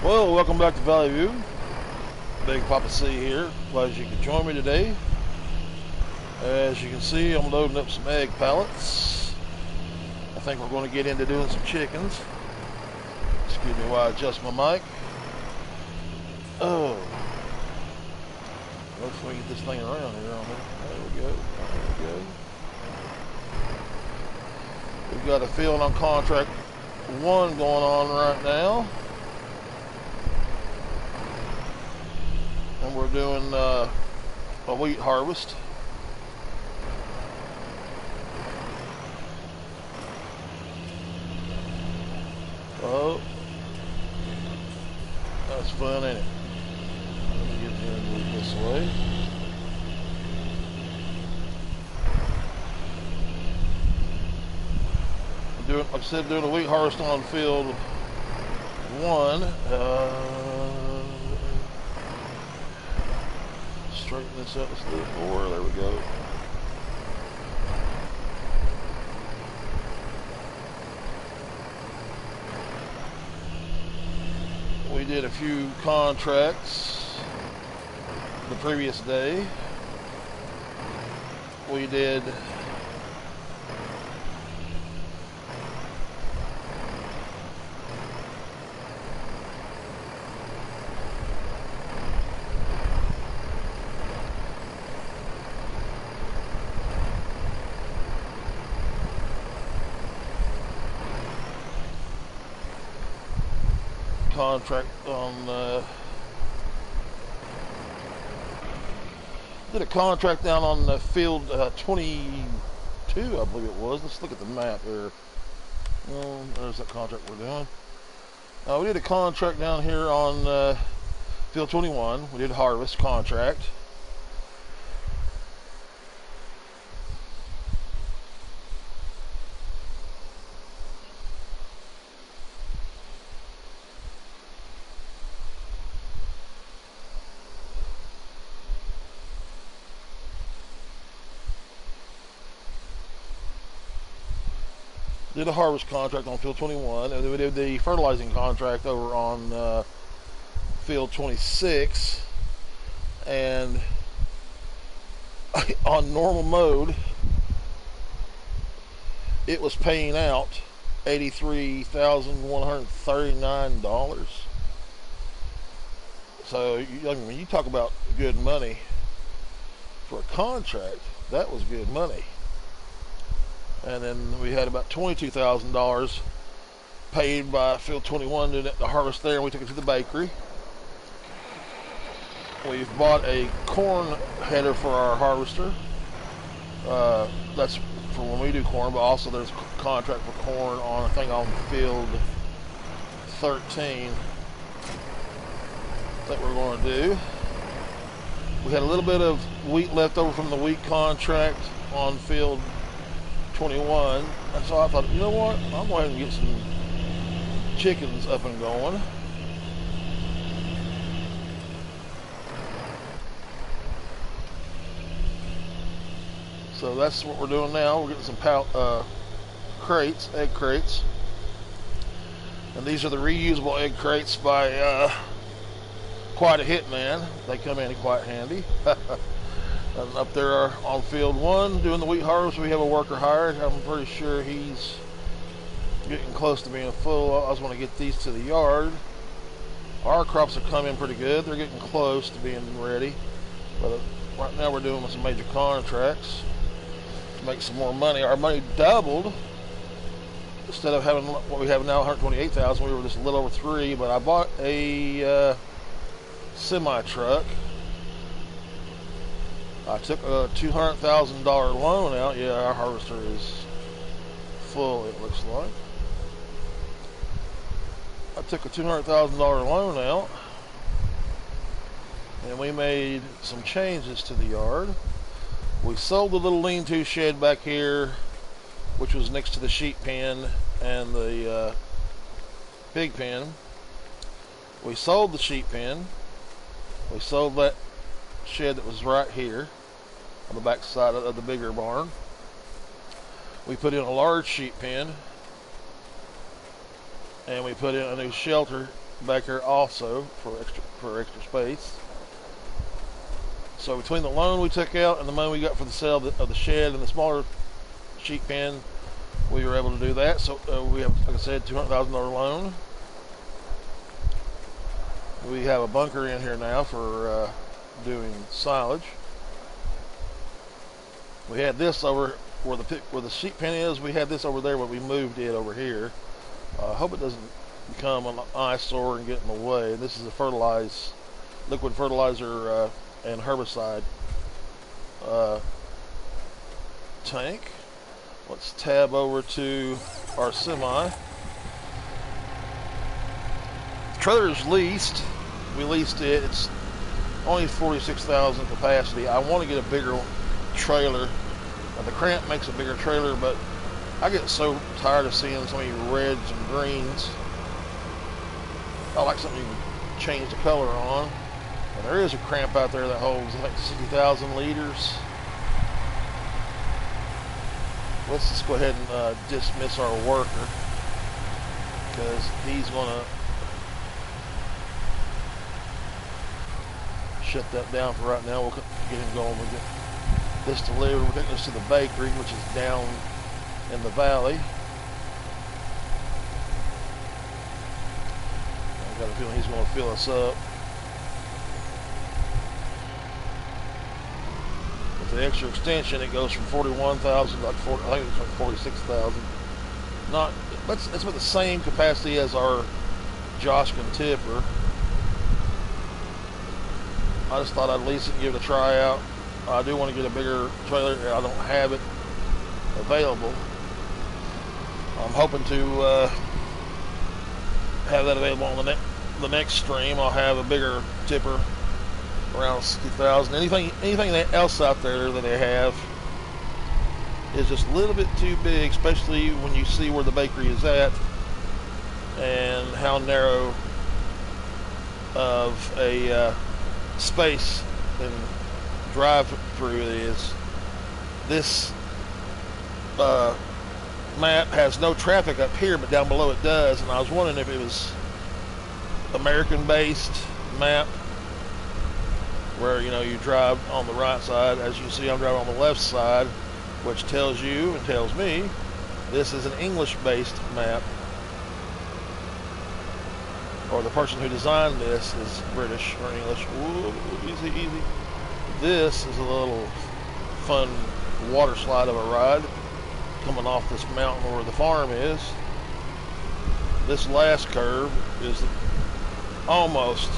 Well, welcome back to Valley View. BigPoppaC here. Glad you could join me today. As you can see, I'm loading up some egg pallets. I think we're going to get into doing some chickens. Excuse me while I adjust my mic. Oh. Let's get this thing around here on it. There we go. There we go. We've got a field on contract 1 going on right now. And we're doing a wheat harvest. Oh, that's fun, ain't it? Let me get here and move this way. I'm doing, like I said, doing a wheat harvest on field 1. Straighten this up just a little more. There we go. We did a few contracts the previous day. We did contract on did a contract down on the field 22, I believe it was. Let's look at the map here. There's that contract we're doing. We did a contract down here on field 21. We did a harvest contract. Did a harvest contract on field 21, and then we did the fertilizing contract over on field 26. And on normal mode, it was paying out $83,139. So when you talk about good money for a contract, that was good money. And then we had about $22,000 paid by field 21 to the harvest there, and we took it to the bakery. We've bought a corn header for our harvester. That's for when we do corn, but also there's a contract for corn on a thing on field 13 that we're going to do. We had a little bit of wheat left over from the wheat contract on field 21, and so I thought, you know what, I'm going to get some chickens up and going. So that's what we're doing now. We're getting some crates, egg crates, and these are the reusable egg crates by Quite a Hit Man. They come in quite handy. And up there on field 1 doing the wheat harvest, we have a worker hired. I'm pretty sure he's getting close to being full. I just want to get these to the yard. Our crops are coming pretty good. They're getting close to being ready. But right now we're doing some major contracts to make some more money. Our money doubled. Instead of having what we have now, $128,000, we were just a little over 3. But I bought a semi truck. I took a $200,000 loan out. Yeah, our harvester is full, it looks like. I took a $200,000 loan out, and we made some changes to the yard. We sold the little lean-to shed back here, which was next to the sheep pen and the pig pen. We sold the sheep pen. We sold that shed that was right here on the back side of the bigger barn. We put in a large sheep pen, and we put in a new shelter back here also for extra space. So between the loan we took out and the money we got for the sale of the shed and the smaller sheep pen, we were able to do that. So we have, like I said, $200,000 loan. We have a bunker in here now for doing silage. We had this over where the sheep pen is. We had this over there, but we moved it over here. I hope it doesn't become an eyesore and get in the way. This is a liquid fertilizer and herbicide tank. Let's tab over to our semi. The trailer is leased. We leased it. It's only 46,000 capacity. I want to get a bigger trailer. Now, the cramp makes a bigger trailer, but I get so tired of seeing so many reds and greens. I like something you can change the color on. And there is a cramp out there that holds like 60,000 liters. Let's just go ahead and dismiss our worker, because he's going to shut that down for right now. We'll get him going. We'll get this delivered. We're taking this to the bakery, which is down in the valley. I've got a feeling he's going to fill us up. With the extra extension, it goes from 41,000 to like I think it's like 46,000. It's about the same capacity as our Joskin tipper. I just thought I'd lease it and give it a try out. I do want to get a bigger trailer. I don't have it available. I'm hoping to have that available on the next stream. I'll have a bigger tipper around 60,000. Anything else out there that they have is just a little bit too big, especially when you see where the bakery is at and how narrow of a space and drive through it is. This map has no traffic up here, but down below it does, and I was wondering if it was American based map where you drive on the right side. As you see, I'm driving on the left side, which tells you and tells me this is an English based map, or the person who designed this is British or English. Ooh, easy. This is a little fun water slide of a ride coming off this mountain where the farm is. This last curve is almost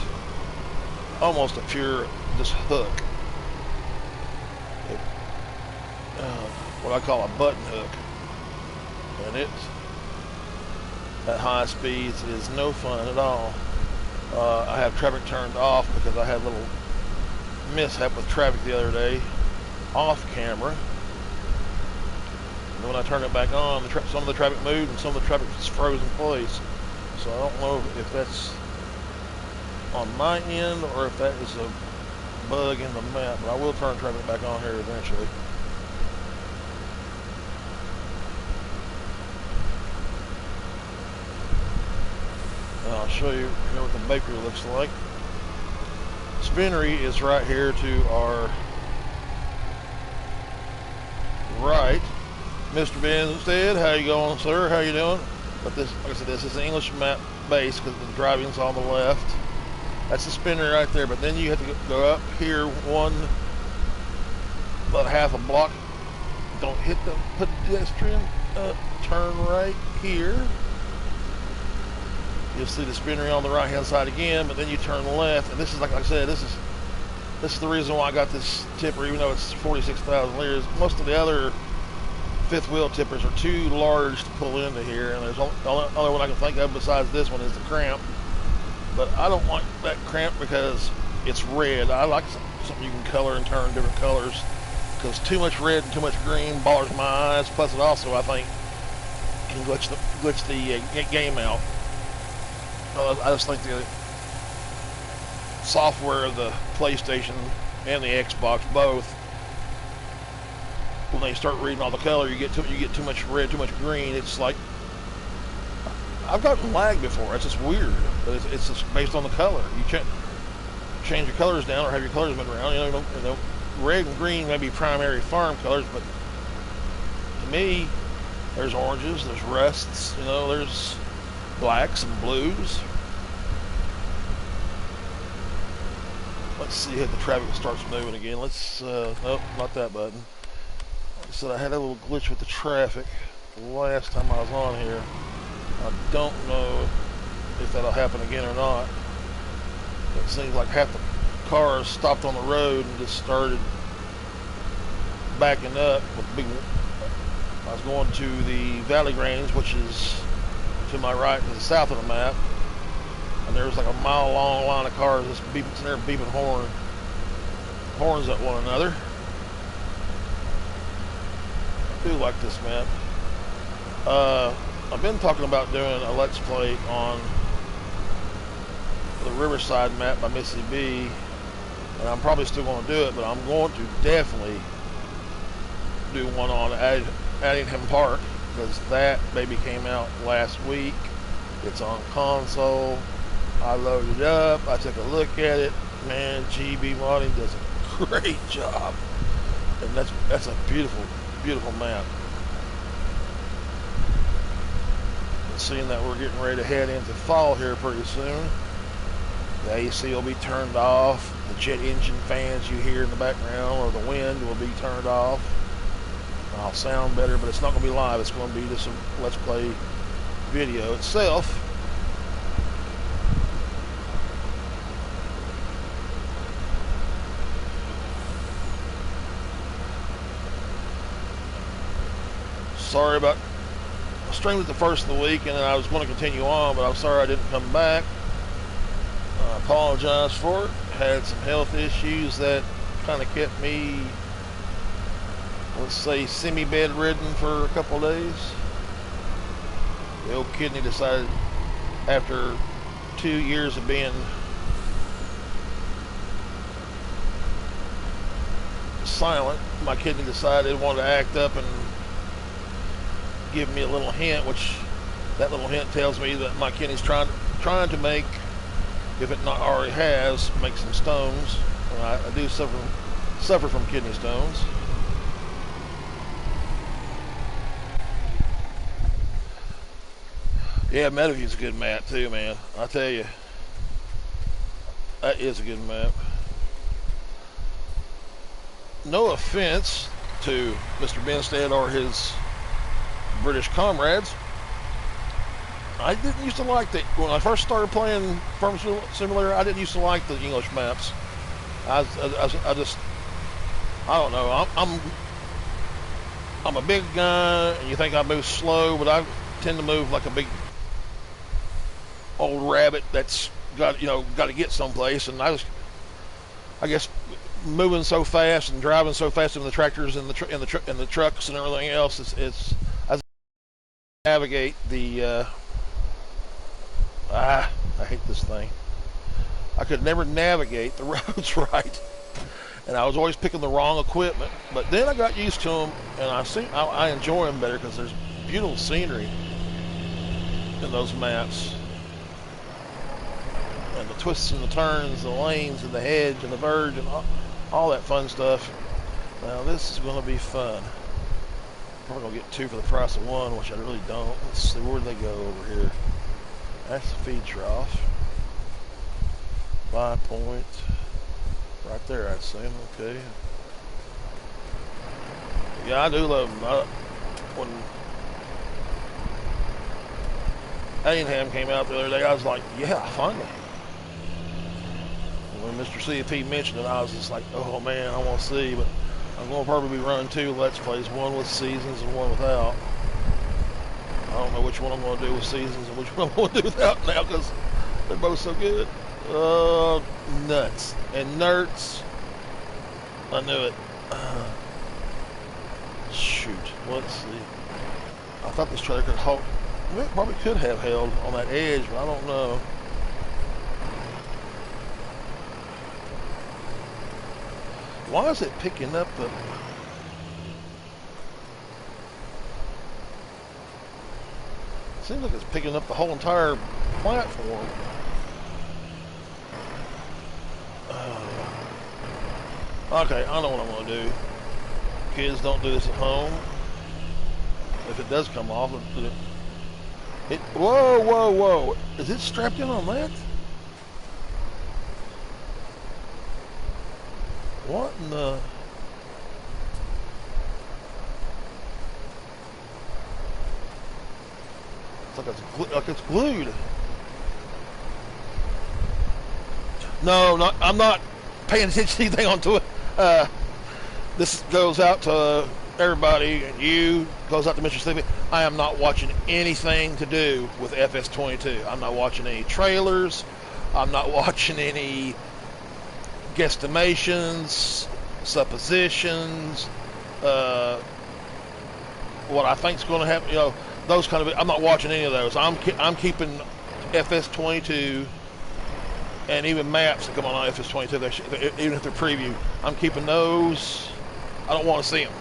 a pure just hook. What I call a button hook. And it at high speeds is no fun at all. I have traffic turned off because I had a little mishap with traffic the other day off camera. And when I turn it back on, some of the traffic moved and some of the traffic was frozen in place. So I don't know if that's on my end or if that is a bug in the map, but I will turn traffic back on here eventually. And I'll show you what the bakery looks like. Spinnery is right here to our right. Mr. Benstead, how you going, sir? How you doing? But this, like I said, this is an English map base because the driving's on the left. That's the spinnery right there. But then you have to go up here about half a block. Don't hit the pedestrian. Turn right here. You'll see the spinnery on the right hand side again, but then you turn left, and this is like I said, this is the reason why I got this tipper, even though it's 46,000 liters. Most of the other fifth wheel tippers are too large to pull into here, and there's the only one I can think of besides this one is the cramp. But I don't like that cramp because it's red. I like something you can color and turn different colors, because too much red and too much green bothers my eyes. Plus, it also, I think, can glitch the game out. I just think the software of the PlayStation and the Xbox both, when they start reading all the color, you get too much red, too much green. It's like I've gotten lag before. It's just weird, but it's just based on the color. You change your colors down or have your colors been around. You know, red and green may be primary farm colors, but to me, there's oranges, there's rusts, you know, there's blacks and blues. Let's see if the traffic starts moving again. Nope, not that button. Like I said, I had a little glitch with the traffic last time I was on here. I don't know if that'll happen again or not. It seems like half the cars stopped on the road and just started backing up with big. I was going to the Valley Range, which is to my right to the south of the map, and there was like a mile-long line of cars just beeping horns at one another. I do like this map. I've been talking about doing a Let's Play on the Riverside map by Missy B, and I'm probably still going to do it, but I'm going to definitely do one on Addingham Park, because that baby came out last week. It's on console. I loaded it up. I took a look at it. Man, GB Modding does a great job, and that's a beautiful, beautiful map. And seeing that we're getting ready to head into fall here pretty soon, the AC will be turned off. The jet engine fans you hear in the background or the wind will be turned off. I'll sound better, but it's not going to be live. It's going to be just a Let's Play video itself. Sorry about I streamed it the first of the week, and I was going to continue on, but I'm sorry I didn't come back. I apologize for it. Had some health issues that kind of kept me, let's say, semi-bedridden for a couple of days. The old kidney decided, after 2 years of being silent, my kidney decided it wanted to act up and give me a little hint, which that little hint tells me that my kidney's trying to make, if it not already has, make some stones. And I do suffer from kidney stones. Yeah, Metaview's a good map too, man. I tell you, that is a good map. No offense to Mr. Benstead or his British comrades. I didn't used to like that when I first started playing Farm Simulator. I didn't used to like the English maps. I don't know. I'm a big guy, and you think I move slow, but I tend to move like a big old rabbit that's got to get someplace. And I guess moving so fast and driving so fast in the tractors and the trucks and everything else, it's I navigate the. I hate this thing. I could never navigate the roads right, and I was always picking the wrong equipment. But then I got used to them, and I enjoy them better because there's beautiful scenery in those maps, and the twists and the turns, the lanes, and the hedge, and the verge, and all that fun stuff. Now this is going to be fun. Probably gonna get 2 for the price of 1, which I really don't. Let's see, where do they go over here? That's the feed trough. Buy point. Right there, I'd say. Okay. Yeah, I do love them. When Addingham came out the other day, I was like, yeah, finally. When Mr. CFP mentioned it, I was just like, oh man, I want to see. But I'm going to probably be running 2 Let's Plays, one with seasons and one without. I don't know which one I'm going to do with seasons and which one I'm going to do without now, because they're both so good. Nuts and nerds. I knew it. Shoot. Let's see. I thought this trailer could hold. It probably could have held on that edge, but I don't know. Why is it picking up the... Seems like it's picking up the whole entire platform. Okay, I know what I'm going to do. Kids, don't do this at home. If it does come off, whoa, whoa, whoa. Is it strapped in on that? What in the... It's like it's glued. No, I'm not paying attention to anything onto it. This goes out to everybody, and you, goes out to Mr. Sleepy. I am not watching anything to do with FS22. I'm not watching any trailers. I'm not watching any guesstimations, suppositions, what I think's going to happen. You know, those kind of. I'm not watching any of those. I'm keeping FS22. And even maps that come on FS22, even if they're preview, I'm keeping those. I don't want to see them.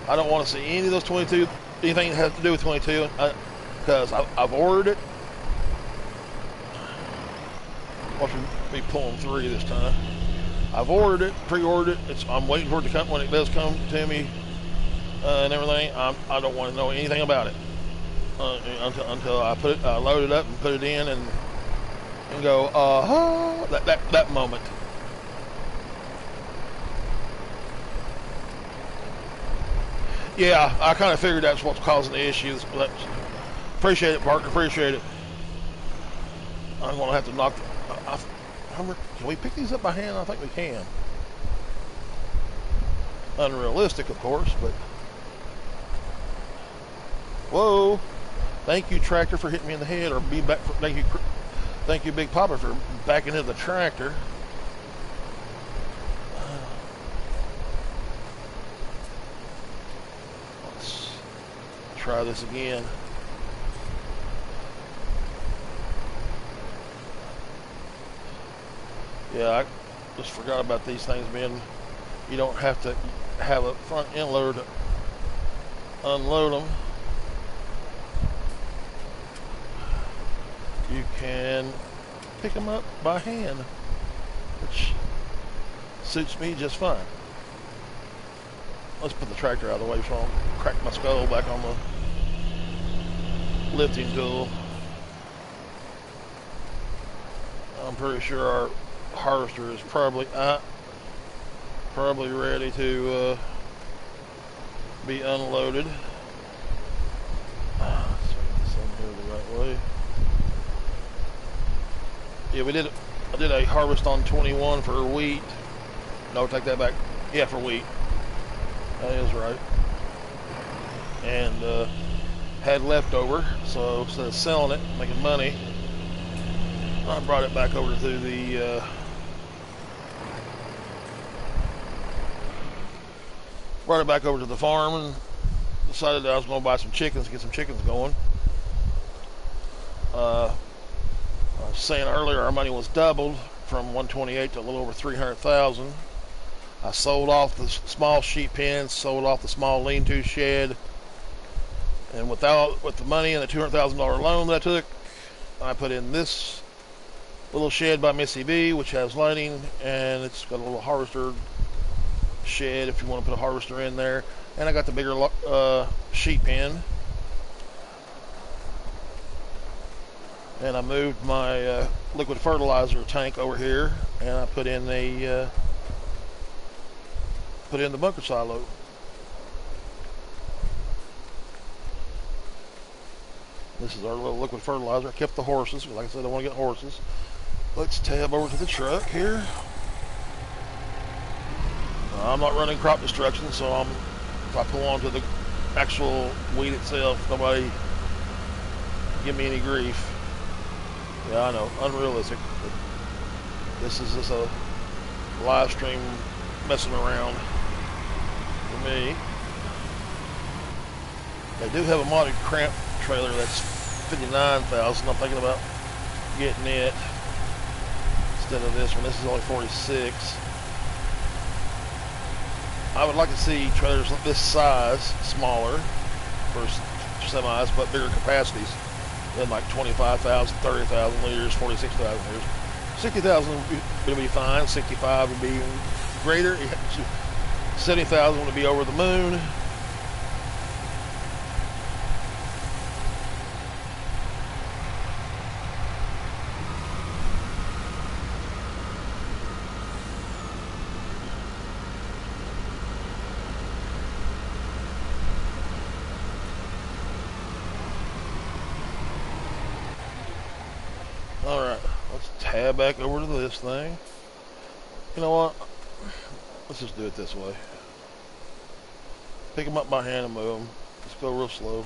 I don't want to see any of those 22, anything that has to do with 22, because I've ordered it. Watch me pulling 3 this time. I've ordered it, pre-ordered it. I'm waiting for it to come. When it does come to me, and everything, I don't want to know anything about it until I load it up and put it in and go that moment. Yeah, I kind of figured that's what's causing the issues. But appreciate it, Parker. Appreciate it. I'm gonna have to knock. Can we pick these up by hand? I think we can. Unrealistic, of course, but. Whoa! Thank you, tractor, for hitting me in the head, or be back. Thank you, Big Papa, for backing into the tractor. Let's try this again. Yeah, I just forgot about these things being. You don't have to have a front end loader to unload them. You can pick them up by hand, which suits me just fine. Let's put the tractor out of the way so I don't crack my skull back on the lifting tool. I'm pretty sure our harvester is probably ready to be unloaded. Let's get this in here the right way. Yeah, I did a harvest on 21 for wheat. No, take that back. Yeah, for wheat. That is right. And had leftover, so instead of selling it, making money, I brought it back over to the farm and decided that I was going to buy some chickens, get some chickens going. I was saying earlier our money was doubled from 128 to a little over 300,000. I sold off the small sheep pens, sold off the small lean-to shed, and with the money and the $200,000 loan that I took, I put in this little shed by Missy B, which has lighting, and it's got a little harvester shed if you want to put a harvester in there. And I got the bigger sheep pen. And I moved my liquid fertilizer tank over here, and I put in the bunker silo. This is our little liquid fertilizer. I kept the horses, like I said, I want to get horses. Let's tab over to the truck here. I'm not running crop destruction, so if I pull onto the actual weed itself, nobody give me any grief. Yeah, I know, unrealistic. But this is just a live stream messing around for me. They do have a modded cramp trailer that's $59,000. I'm thinking about getting it instead of this one. This is only $46,000. I would like to see trailers this size, smaller for semis, but bigger capacities than like 25,000, 30,000 liters, 46,000 liters. 60,000 would be fine. 65 would be greater. 70,000 would be over the moon. Alright, let's tab back over to this thing. You know what? Let's just do it this way. Pick them up by hand and move them. Let's go real slow.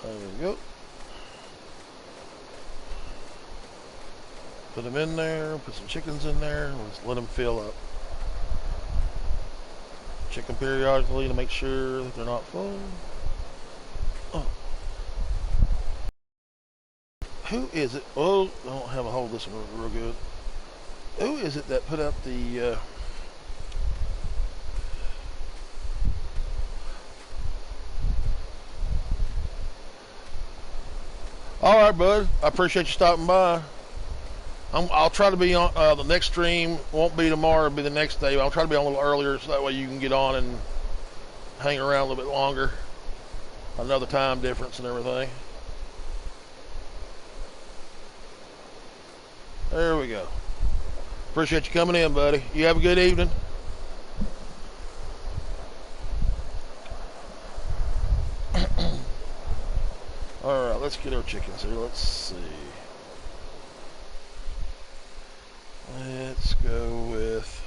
There we go. Put them in there, put some chickens in there, let's let them fill up. Check them periodically to make sure that they're not full. Oh. Who is it? Oh, I don't have a hold of this one real good. Who is it that put up the... All right, bud. I appreciate you stopping by. I'll try to be on the next stream. Won't be tomorrow. It'll be the next day. I'll try to be on a little earlier so that way you can get on and hang around a little bit longer. Another time difference and everything. There we go. Appreciate you coming in, buddy. You have a good evening. All right, let's get our chickens here. Let's see. Let's go with...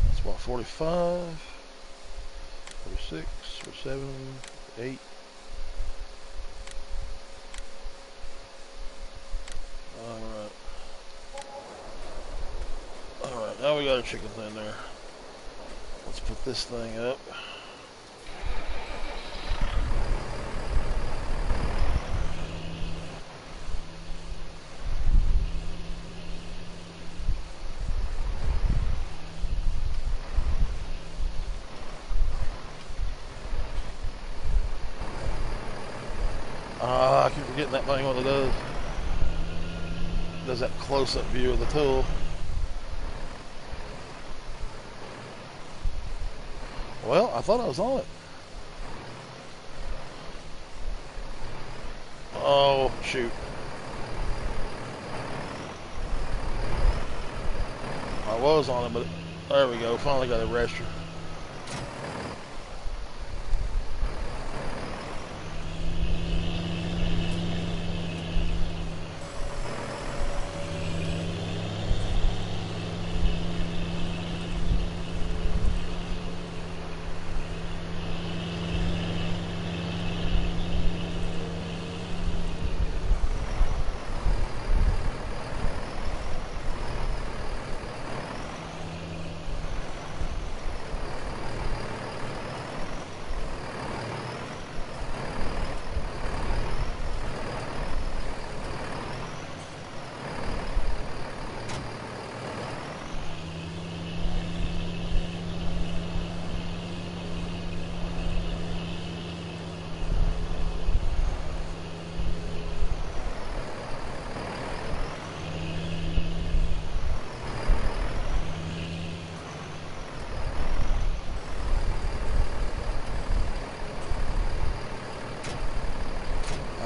That's what, 45, 46, 47, 8. Alright, now we got our chickens in there. Let's put this thing up. I keep forgetting that thing what it does. Does that close-up view of the tool. Well, I thought I was on it. Oh, shoot. I was on it, but there we go. Finally got a register.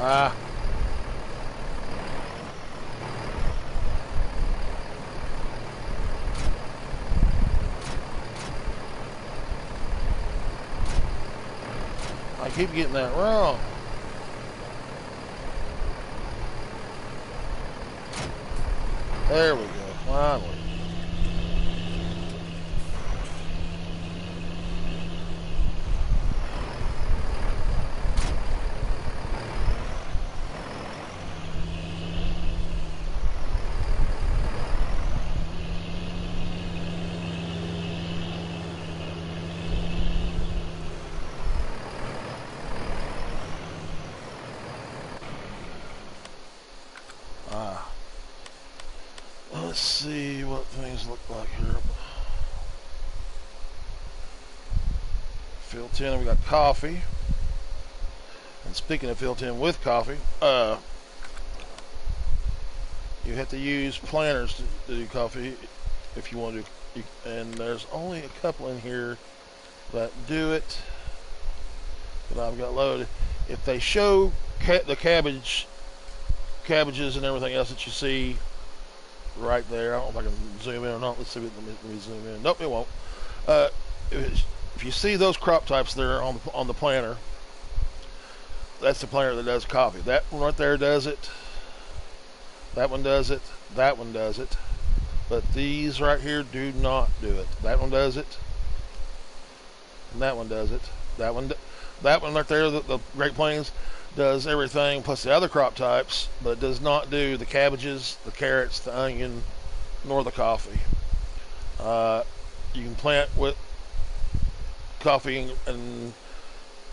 Ah. I keep getting that wrong. There we go, finally. Let's see what things look like here. Field 10, we got coffee. And speaking of field 10 with coffee, you have to use planters to do coffee if you want to. And there's only a couple in here that do it that I've got loaded. If they show the cabbages and everything else that you see right there, I don't know if I can zoom in or not. Let's see. Let me zoom in. Nope, it won't. If you see those crop types there on the planter, that's the planter that does coffee. That one right there does it. That one does it. That one does it. But these right here do not do it. That one does it. And that one does it. That one right there, the Great Plains, does everything plus the other crop types, but it does not do the cabbages, the carrots, the onion, nor the coffee. You can plant with coffee and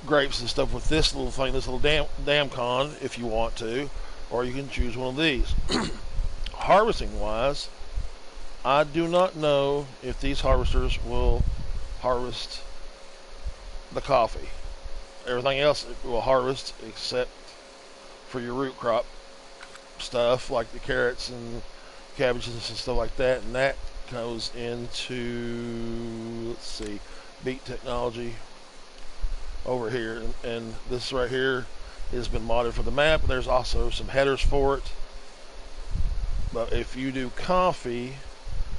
grapes and stuff with this little thing, this little dam con, if you want to, or you can choose one of these. Harvesting wise, I do not know if these harvesters will harvest the coffee. Everything else it will harvest except for your root crop stuff like the carrots and cabbages and stuff like that, and that goes into, let's see, Beat Technology over here, and this right here has been modded for the map. There's also some headers for it, but if you do coffee,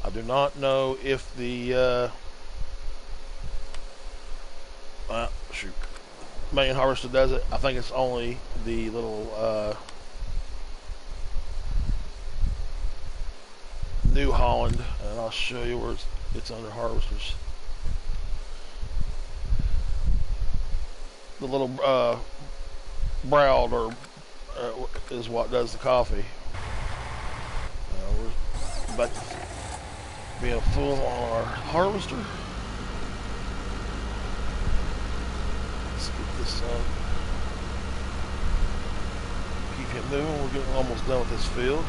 I do not know if the main harvester does it. I think it's only the little New Holland, and I'll show you where it's under harvesters. The little Browd is what does the coffee. We're back to being full on our harvester. Let's get this keep it moving. We're getting almost done with this field.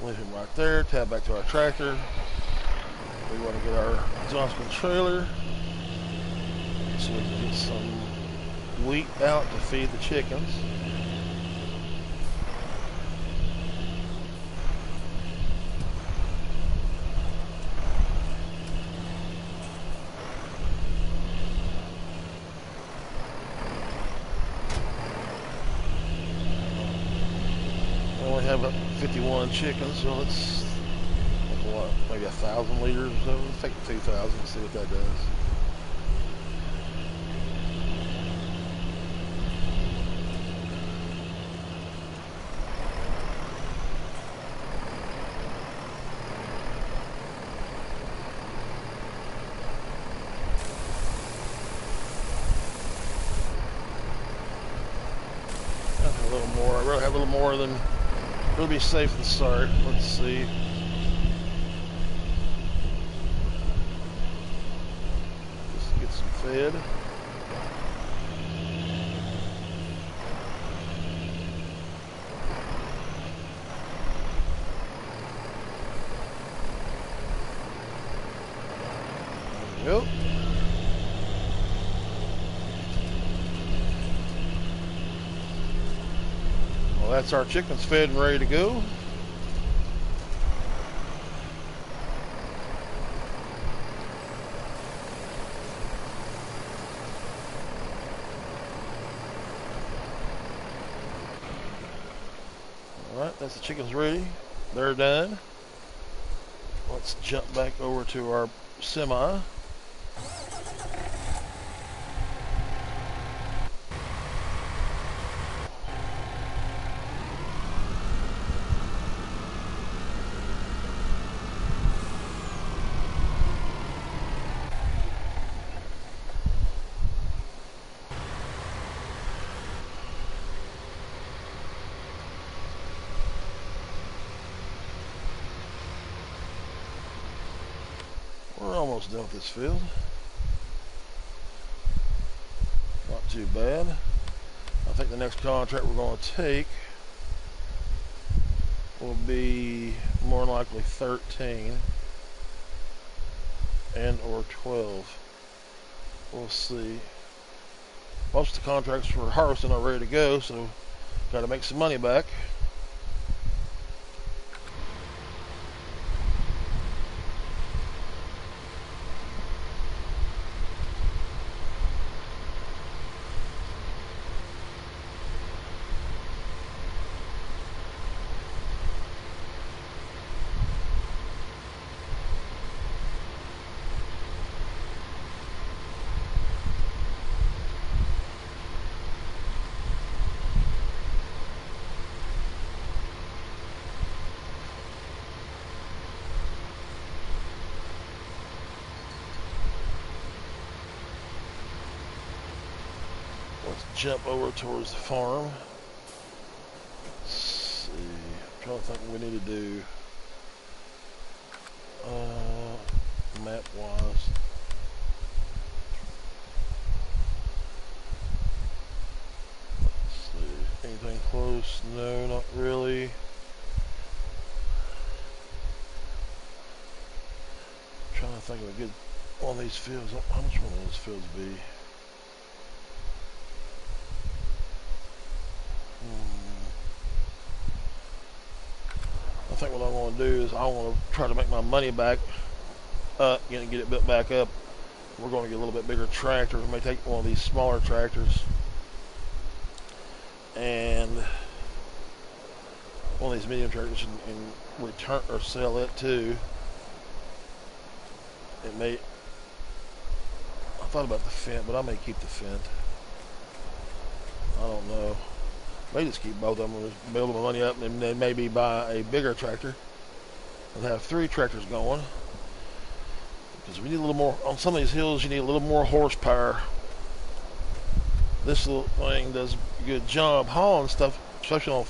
Leave him right there. Tab back to our tractor. We want to get our Johnson trailer so we can get some wheat out to feed the chickens. We only have about 51 chickens, so let's, what, maybe 1,000 liters or so. Let's take 2,000 and see what that does. That's a little more. I really have a little more than. It'll be safe to start. Let's see. Just get some fed. There we go. That's our chickens fed and ready to go. Alright, that's the chickens ready. They're done. Let's jump back over to our semi. We're almost done with this field. Not too bad. I think the next contract we're going to take will be more than likely 13 and or 12. We'll see. Most of the contracts for harvesting are ready to go, so got to make some money back. Let's jump over towards the farm. Let's see. I'm trying to think what we need to do. Map wise. Let's see. Anything close? No, not really. I'm trying to think of a good one of these fields. How much will those fields be? I think what I want to do is I want to try to make my money back up, get it built back up. We're going to get a little bit bigger tractor. We may take one of these smaller tractors and one of these medium tractors and return or sell it too. It may. I thought about the Fendt, but I may keep the Fendt. I don't know. May just keep both of them and build my money up, and then maybe buy a bigger tractor and have 3 tractors going. Because we need a little more on some of these hills. You need a little more horsepower. This little thing does a good job hauling stuff, especially on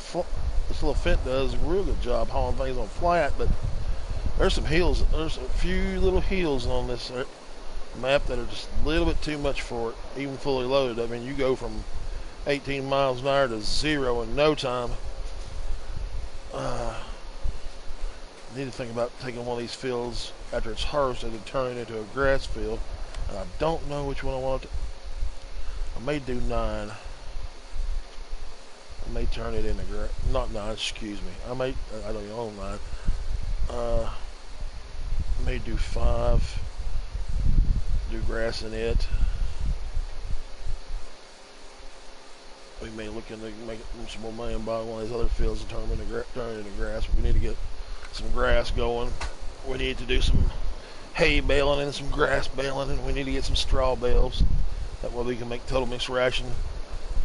this little Fendt does a real good job hauling things on flat. But there's some hills. There's a few little hills on this map that are just a little bit too much for it, even fully loaded. I mean, you go from 18 miles an hour to 0 in no time. Need to think about taking one of these fields after it's harvested and turning it into a grass field. And I don't know which one I want to. I may do 9. I may turn it into grass. Not 9, excuse me. I don't even own 9. I may do 5. Do grass in it. We may look into making some more money and buy one of these other fields and turn it into grass. We need to get some grass going. We need to do some hay baling and some grass baling, and we need to get some straw bales. That way we can make total mixed ration.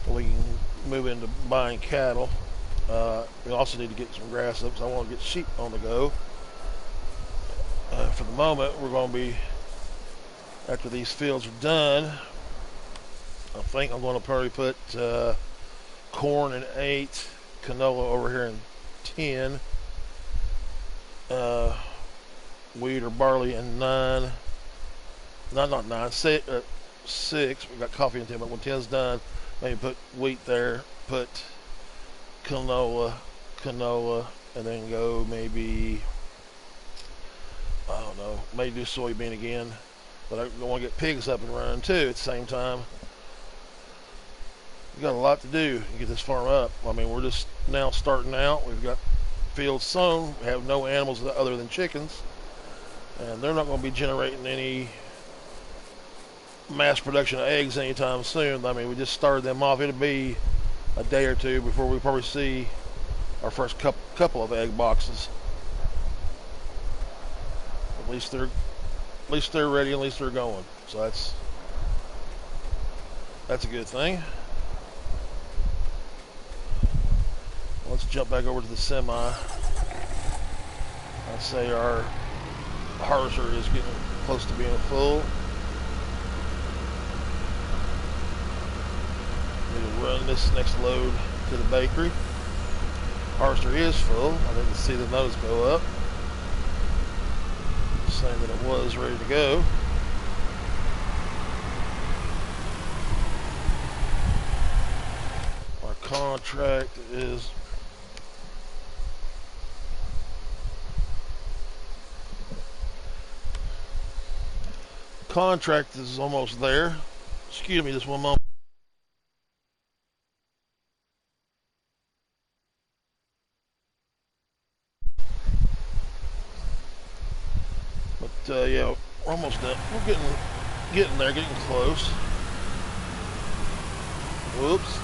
We can move into buying cattle. We also need to get some grass up because I want to get sheep on the go. For the moment, we're going to be, after these fields are done, I think I'm going to probably put corn in 8, canola over here in 10, wheat or barley in 9. Not 9, 6. We got coffee in 10, but when 10's done, maybe put wheat there, put canola, and then go maybe, I don't know, maybe do soybean again. But I want to get pigs up and running too at the same time. We got a lot to do to get this farm up. I mean, we're just now starting out. We've got fields sown. We have no animals other than chickens, and they're not going to be generating any mass production of eggs anytime soon. I mean, we just started them off. It'll be a day or two before we probably see our first couple of egg boxes. At least they're ready. At least they're going. So that's a good thing. Let's jump back over to the semi. I'd say our harvester is getting close to being full. Need to run this next load to the bakery. Harvester is full. I didn't see the notes go up, saying that it was ready to go. Our contract is almost there. Excuse me just one moment. But yeah, we're almost done. We're getting there, getting close. Whoops.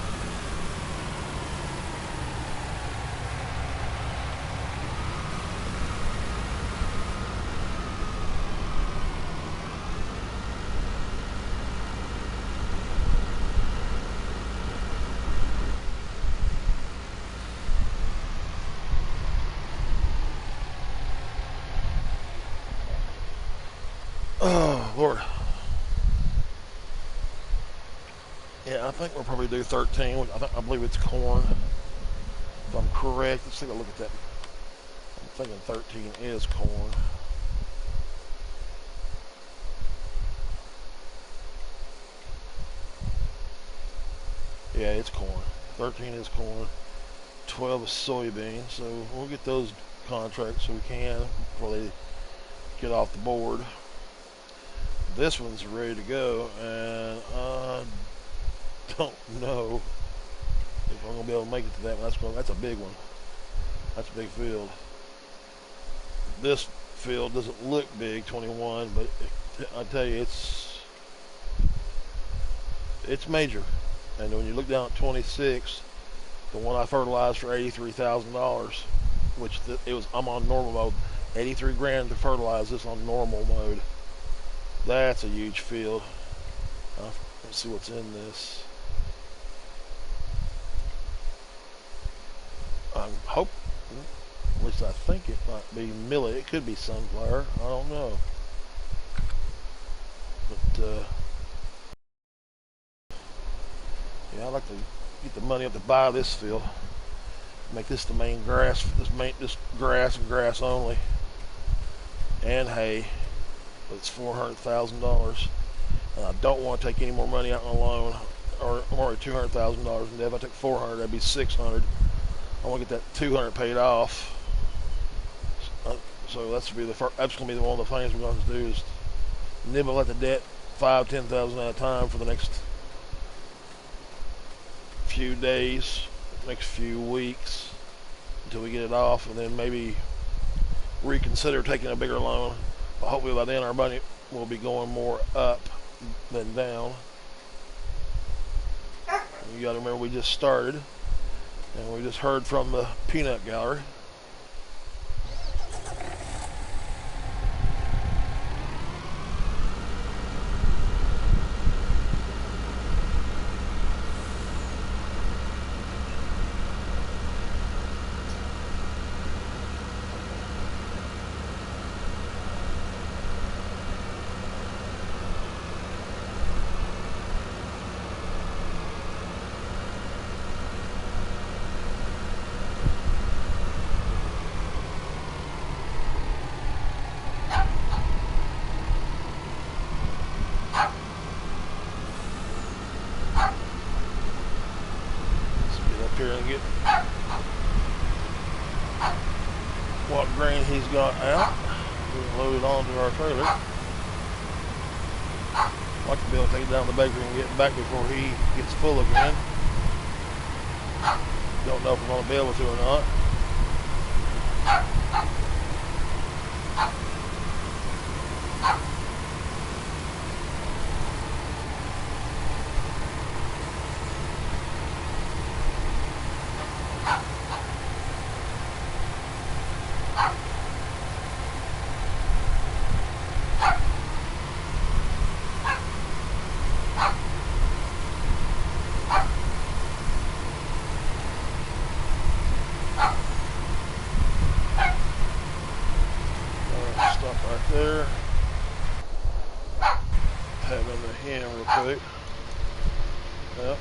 Oh, Lord. Yeah, I think we'll probably do 13. I believe it's corn. If I'm correct, let's take a look at that. I'm thinking 13 is corn. Yeah, it's corn. 13 is corn. 12 is soybean. So we'll get those contracts so we can before they get off the board. This one's ready to go, and I don't know if I'm gonna be able to make it to that one. That's a big one. That's a big field. This field doesn't look big, 21, but I tell you, it's major. And when you look down at 26, the one I fertilized for $83,000, which I'm on normal mode. 83 grand to fertilize this on normal mode. That's a huge field. Let's see what's in this. I hope, at least I think it might be millet. It could be sunflower. I don't know. But yeah, I'd like to get the money up to buy this field. Make this the main grass. This grass and grass only, and hay. But it's $400,000, and I don't want to take any more money out on a loan, or I'm already $200,000 in debt. If I took $400,000, that'd be $600,000. I want to get that $200,000 paid off. So that's going to be one of the things we're going to do is nibble at the debt $5,000-$10,000 at a time for the next few days, next few weeks, until we get it off, and then maybe reconsider taking a bigger loan. But hopefully by then our money will be going more up than down. You got to remember we just started, and we just heard from the peanut gallery. Here and get what grain he's got out. We'll load it onto our trailer. I'd like to be able to take it down to the bakery and get it back before he gets full again. Don't know if we're going to be able to or not. hen real quick. Yep.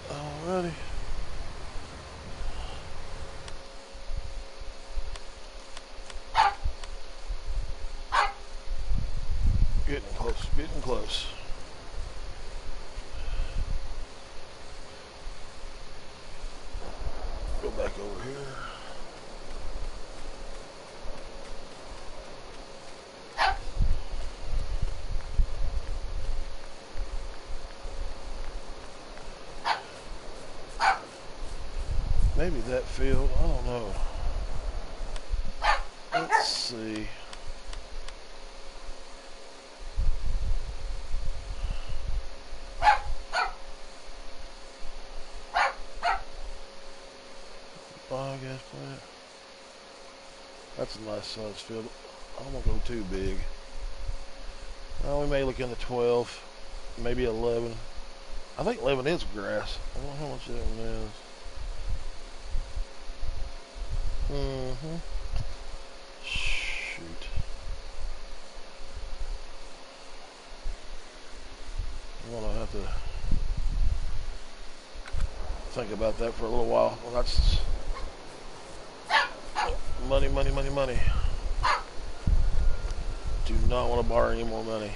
Alrighty. Getting close, getting close. Go back over here. Maybe that field, I don't know. Let's see. Biogas plant. That's a nice sized field. I don't want to go too big. Well, we may look into 12, maybe 11. I think 11 is grass. I don't know how much that one is. Shoot. I'm gonna have to think about that for a little while. Well, that's money, money, money, money. Do not want to borrow any more money.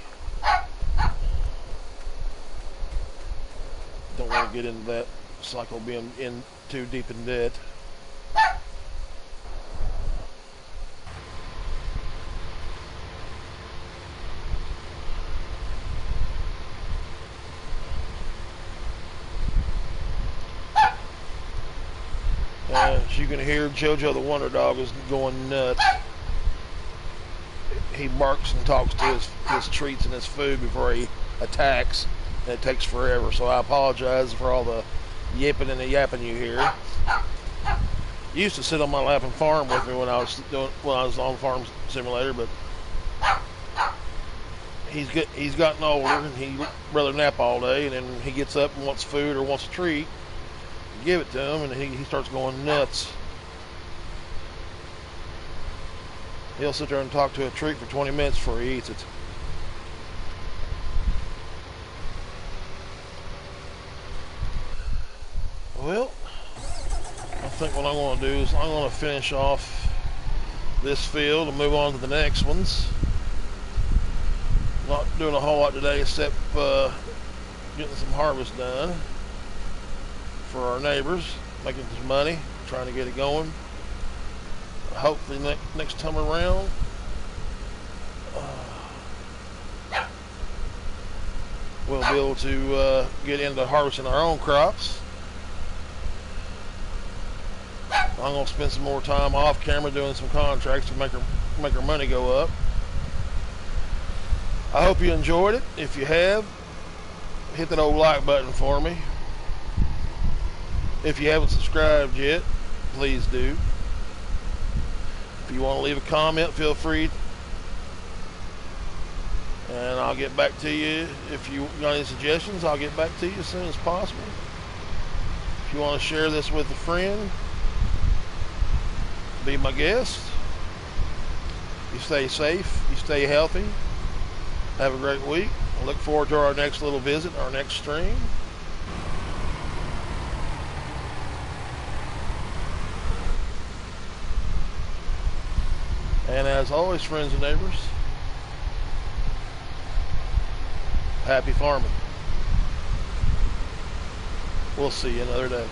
Don't want to get into that cycle of being in too deep in debt. As you can hear, JoJo the Wonder Dog is going nuts. He barks and talks to his treats and his food before he attacks, and it takes forever. So I apologize for all the yipping and the yapping you hear. He used to sit on my lap and farm with me when I was on Farm Simulator, but he's gotten older and he'd rather nap all day, and then he gets up and wants food or wants a treat. Give it to him, and he starts going nuts. He'll sit there and talk to a treat for 20 minutes before he eats it. Well, I think what I'm going to do is I'm going to finish off this field and move on to the next ones. Not doing a whole lot today except getting some harvest done for our neighbors, making some money, trying to get it going. Hopefully next time around we'll be able to get into harvesting our own crops. I'm going to spend some more time off camera doing some contracts to make our money go up. I hope you enjoyed it. If you have, hit that old like button for me. If you haven't subscribed yet, please do. If you want to leave a comment, feel free. And I'll get back to you. If you got any suggestions, I'll get back to you as soon as possible. If you want to share this with a friend, be my guest. You stay safe, you stay healthy. Have a great week. I look forward to our next little visit, our next stream. And as always, friends and neighbors, happy farming. We'll see you another day.